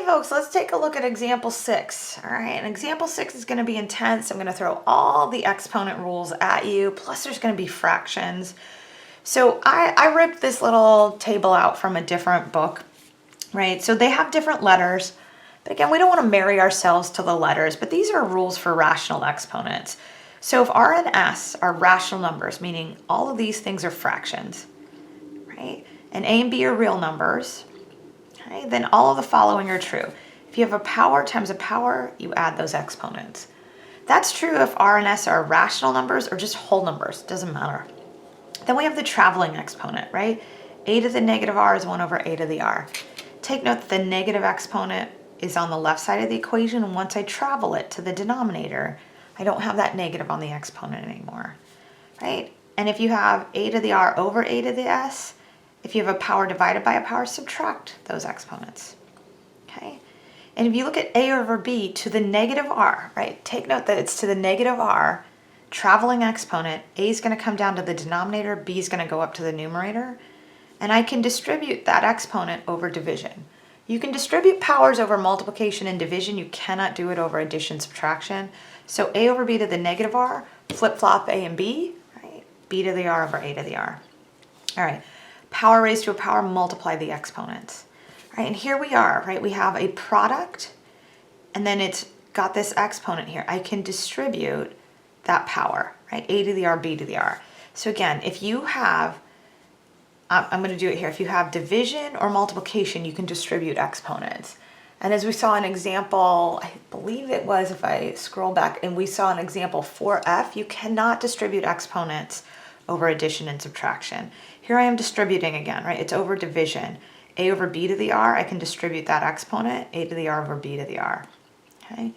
Okay, folks, let's take a look at example 6. All right, and example 6 is going to be intense. I'm going to throw all the exponent rules at you, plus there's going to be fractions. So I ripped this little table out from a different book, right? So they have different letters, but again, we don't want to marry ourselves to the letters, but these are rules for rational exponents. So if R and S are rational numbers, meaning all of these things are fractions, right? And A and B are real numbers, okay, then all of the following are true. If you have a power times a power, you add those exponents. That's true if R and S are rational numbers or just whole numbers, doesn't matter. Then we have the traveling exponent, right? A to the negative R is 1 over A to the R. Take note that the negative exponent is on the left side of the equation, and once I travel it to the denominator, I don't have that negative on the exponent anymore, right? And if you have A to the R over A to the S, if you have a power divided by a power, subtract those exponents, okay? And if you look at A over B to the negative R, right? Take note that it's to the negative R, traveling exponent. A is going to come down to the denominator, B is going to go up to the numerator, and I can distribute that exponent over division. You can distribute powers over multiplication and division. You cannot do it over addition, subtraction. So A over B to the negative R, flip-flop A and B, right? B to the R over A to the R. All right, power raised to a power, multiply the exponents. All right, and here we are, right? We have a product, and then it's got this exponent here. I can distribute that power, right? A to the R, B to the R. So again, if you have, I'm going to do it here. If you have division or multiplication, you can distribute exponents. And as we saw an example, I believe it was, if I scroll back, and we saw an example 4F, you cannot distribute exponents over addition and subtraction. Here I am distributing again, right? It's over division. A over B to the R, I can distribute that exponent, A to the R over B to the R, okay?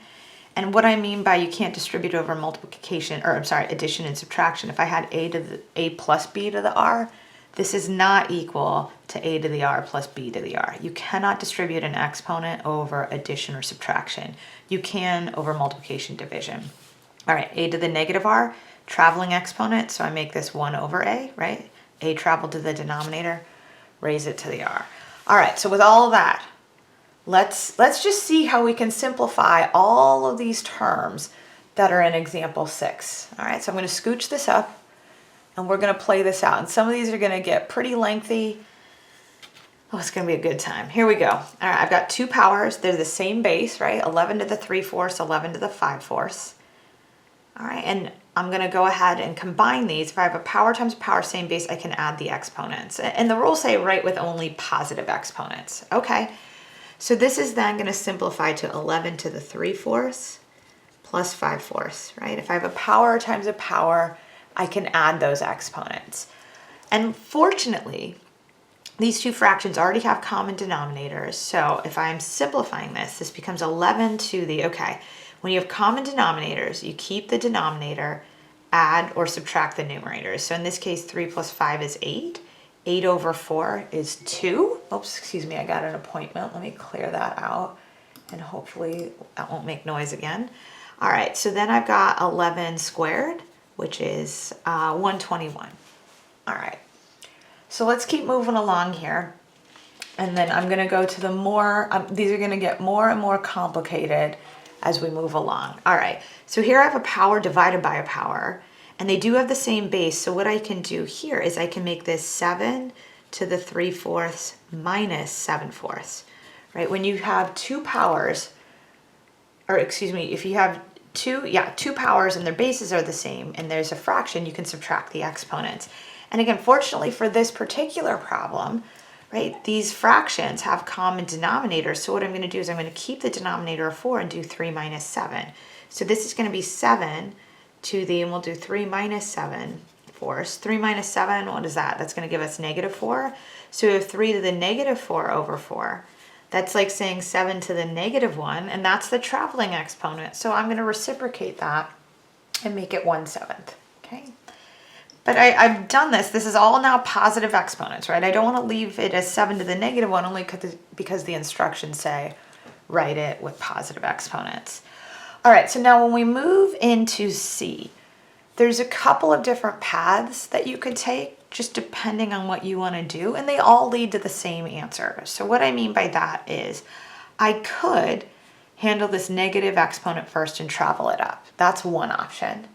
And what I mean by you can't distribute over multiplication, or I'm sorry, addition and subtraction, if I had A plus B to the R, this is not equal to A to the R plus B to the R. You cannot distribute an exponent over addition or subtraction. You can over multiplication, division. All right, A to the negative R, traveling exponent, so I make this 1 over A, right? A traveled to the denominator, raise it to the R. All right, so with all of that, let's just see how we can simplify all of these terms that are in example 6. All right, so I'm going to scooch this up, and we're going to play this out. And some of these are going to get pretty lengthy. Oh, it's going to be a good time. Here we go. All right, I've got two powers. They're the same base, right? 11 to the 3/4, 11 to the 5/4. All right, and I'm going to go ahead and combine these. If I have a power times power, same base, I can add the exponents. And the rules say write with only positive exponents. Okay, so this is then going to simplify to 11 to the 3/4 plus 5/4, right? If I have a power times a power, I can add those exponents. And fortunately, these two fractions already have common denominators. So if I'm simplifying this, this becomes 11 to the, okay, when you have common denominators, you keep the denominator, add or subtract the numerators. So in this case, 3 plus 5 is 8. 8 over 4 is 2. Oops, excuse me, I got an appointment. Let me clear that out, and hopefully that won't make noise again. All right, so then I've got 11 squared, which is 121. All right, so let's keep moving along here. And then I'm gonna go to the more, these are gonna get more and more complicated as we move along. All right, so here I have a power divided by a power, and they do have the same base. So what I can do here is I can make this 7 to the 3/4 minus 7/4, right? When you have two powers, or excuse me, if you have two powers and their bases are the same and there's a fraction, you can subtract the exponents. And again, fortunately for this particular problem, right, these fractions have common denominators. So what I'm going to do is I'm going to keep the denominator of 4 and do 3 minus 7. So this is going to be 7 to the, and we'll do 3 minus 7/4. 3 minus 7, what is that? That's going to give us -4. So we have 3 to the -4 over 4. That's like saying 7 to the -1, and that's the traveling exponent. So I'm going to reciprocate that and make it 1/7, okay? But I've done this. This is all now positive exponents, right? I don't want to leave it as 7 to the -1 only because the instructions say write it with positive exponents. All right, so now when we move into C, there's a couple of different paths that you could take, just depending on what you want to do, and they all lead to the same answer. So what I mean by that is I could handle this negative exponent first and travel it up. That's one option.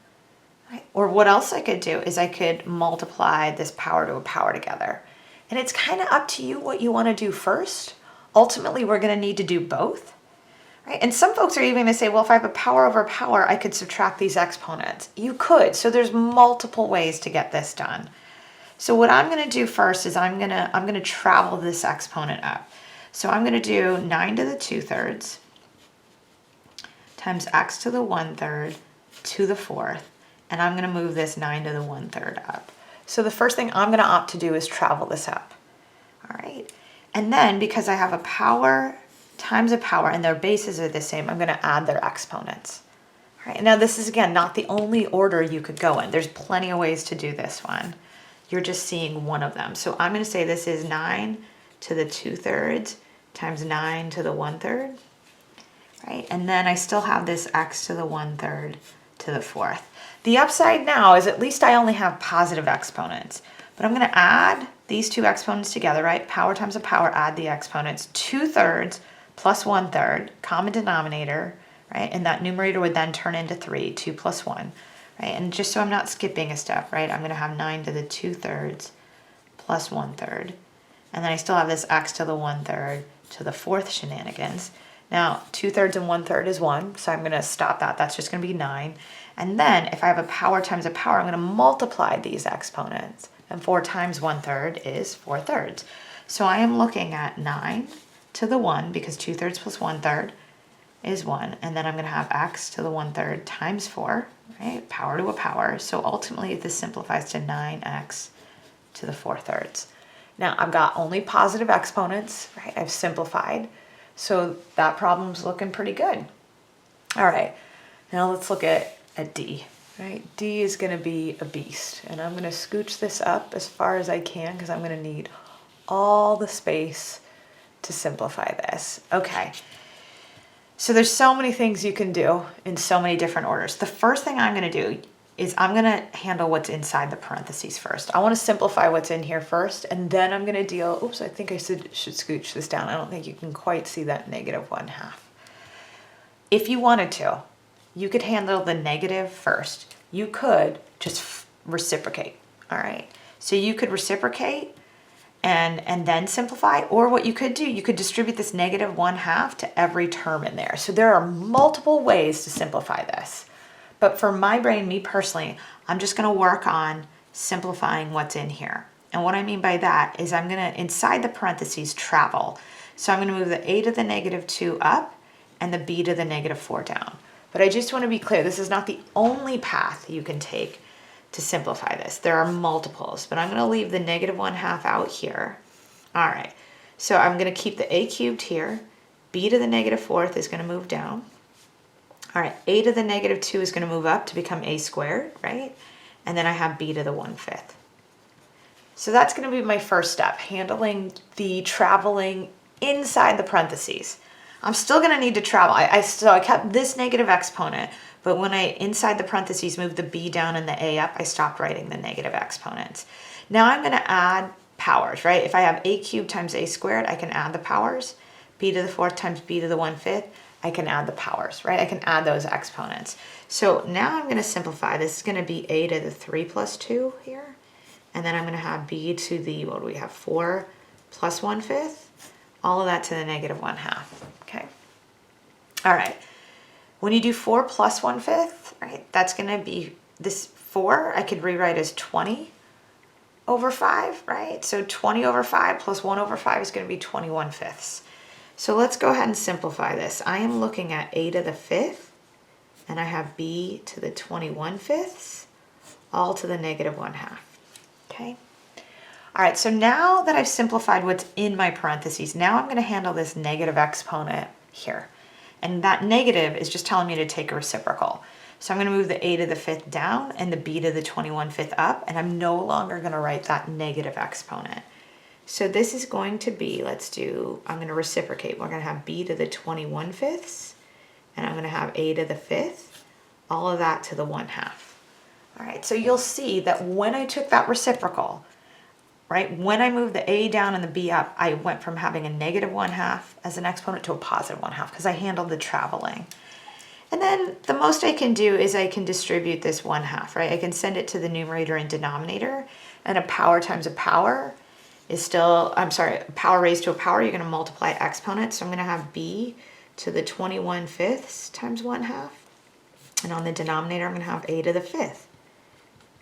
Right? Or what else I could do is I could multiply this power to a power together. And it's kind of up to you what you want to do first. Ultimately, we're going to need to do both. Right? And some folks are even going to say, well, if I have a power over power, I could subtract these exponents. You could. So there's multiple ways to get this done. So what I'm going to do first is I'm going to travel this exponent up. So I'm going to do 9 to the 2/3 times x to the 1/3 to the 4th. And I'm going to move this 9 to the 1/3 up. So the first thing I'm going to opt to do is travel this up. All right. And then because I have a power times a power and their bases are the same, I'm going to add their exponents. All right. Now this is, again, not the only order you could go in. There's plenty of ways to do this one. You're just seeing one of them. So I'm going to say this is 9 to the 2/3 times 9 to the 1/3. Right? And then I still have this x to the 1/3 to the 4th. The upside now is at least I only have positive exponents. But I'm going to add these two exponents together, right? Power times a power, add the exponents. 2/3 plus 1/3, common denominator, right? And that numerator would then turn into 3, 2 plus 1, right? And just so I'm not skipping a step, right? I'm going to have 9 to the 2/3 plus 1/3. And then I still have this x to the 1/3 to the 4th shenanigans. Now, 2/3 and 1/3 is 1, so I'm going to stop that. That's just going to be 9. And then if I have a power times a power, I'm going to multiply these exponents. And 4 times 1/3 is 4/3. So I am looking at 9 to the 1, because 2/3 plus 1/3 is 1. And then I'm going to have x to the 1/3 times 4, right? Power to a power. So ultimately, this simplifies to 9x to the 4/3. Now, I've got only positive exponents, right? I've simplified. So that problem's looking pretty good. All right, now let's look at D, right? D is going to be a beast. And I'm going to scooch this up as far as I can because I'm going to need all the space to simplify this. Okay, so there's so many things you can do in so many different orders. The first thing I'm going to do is I'm going to handle what's inside the parentheses first. I want to simplify what's in here first, and then I'm going to deal, oops, I think I should scooch this down. I don't think you can quite see that negative 1/2. If you wanted to, you could handle the negative first. You could just reciprocate, all right? So you could reciprocate and then simplify, or what you could do, you could distribute this negative 1/2 to every term in there. So there are multiple ways to simplify this. But for my brain, me personally, I'm just going to work on simplifying what's in here. And what I mean by that is I'm going to, inside the parentheses, travel. So I'm going to move the a to the negative 2 up and the b to the negative 4 down. But I just want to be clear, this is not the only path you can take to simplify this. There are multiples, but I'm going to leave the negative 1/2 out here. All right, so I'm going to keep the a cubed here. B to the negative 4th is going to move down. All right, a to the negative 2 is going to move up to become a squared, right? And then I have b to the 1/5. So that's going to be my first step, handling the traveling inside the parentheses. I'm still going to need to travel. I kept this negative exponent, but when I, inside the parentheses, moved the b down and the a up, I stopped writing the negative exponents. Now I'm going to add powers, right? If I have a cubed times a squared, I can add the powers. B to the 4th times b to the 1/5. I can add the powers, right? I can add those exponents. So now I'm going to simplify. This is going to be a to the 3 plus 2 here. And then I'm going to have b to the, what do we have, 4 plus 1/5. All of that to the negative 1/2, okay? All right. When you do 4 plus 1/5, right, that's going to be, this 4 I could rewrite as 20 over 5, right? So 20 over 5 plus 1 over 5 is going to be 21/5. So let's go ahead and simplify this. I am looking at a to the 5th, and I have b to the 21/5, all to the negative 1/2, okay? All right, so now that I've simplified what's in my parentheses, now I'm going to handle this negative exponent here. And that negative is just telling me to take a reciprocal. So I'm going to move the a to the 5th down and the b to the 21/5 up, and I'm no longer going to write that negative exponent. So this is going to be, I'm going to reciprocate. We're going to have b to the 21/5, and I'm going to have a to the 5th, all of that to the 1/2. All right, so you'll see that when I took that reciprocal, right? When I moved the a down and the b up, I went from having a negative 1/2 as an exponent to a positive 1/2 because I handled the traveling. And then the most I can do is I can distribute this 1/2, right? I can send it to the numerator and denominator, and a power times a power is still, I'm sorry, a power raised to a power, you're going to multiply exponents. So I'm going to have b to the 21/5 times 1/2. And on the denominator, I'm going to have a to the 5th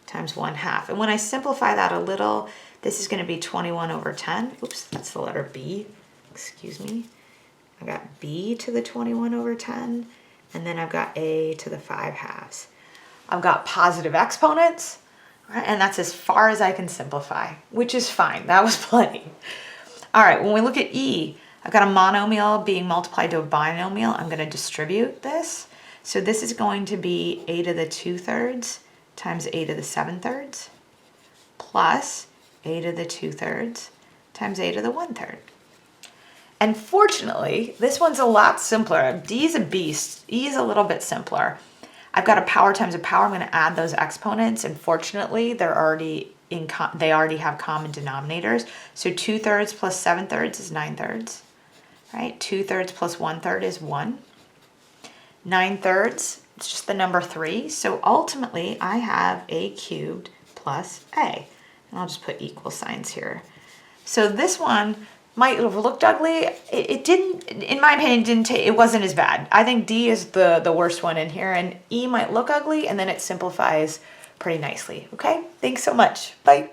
times 1/2. And when I simplify that a little, this is going to be 21/10. Oops, that's the letter B. Excuse me. I got b to the 21/10. And then I've got a to the 5/2. I've got positive exponents, right? And that's as far as I can simplify, which is fine. That was plenty. All right, when we look at E, I've got a monomial being multiplied to a binomial. I'm going to distribute this. So this is going to be a to the 2/3 times a to the 7/3 plus a to the 2/3 times a to the 1/3. And fortunately, this one's a lot simpler. D is a beast. E is a little bit simpler. I've got a power times a power. I'm going to add those exponents, and fortunately, they already have common denominators. So 2/3 plus 7/3 is 9/3, right? 2/3 plus 1/3 is 1. 9/3, it's just the number 3. So ultimately, I have a cubed plus a. And I'll just put equal signs here. So this one might have looked ugly. It didn't, in my opinion, it wasn't as bad. I think D is the worst one in here, and E might look ugly, and then it simplifies pretty nicely. Okay, thanks so much. Bye.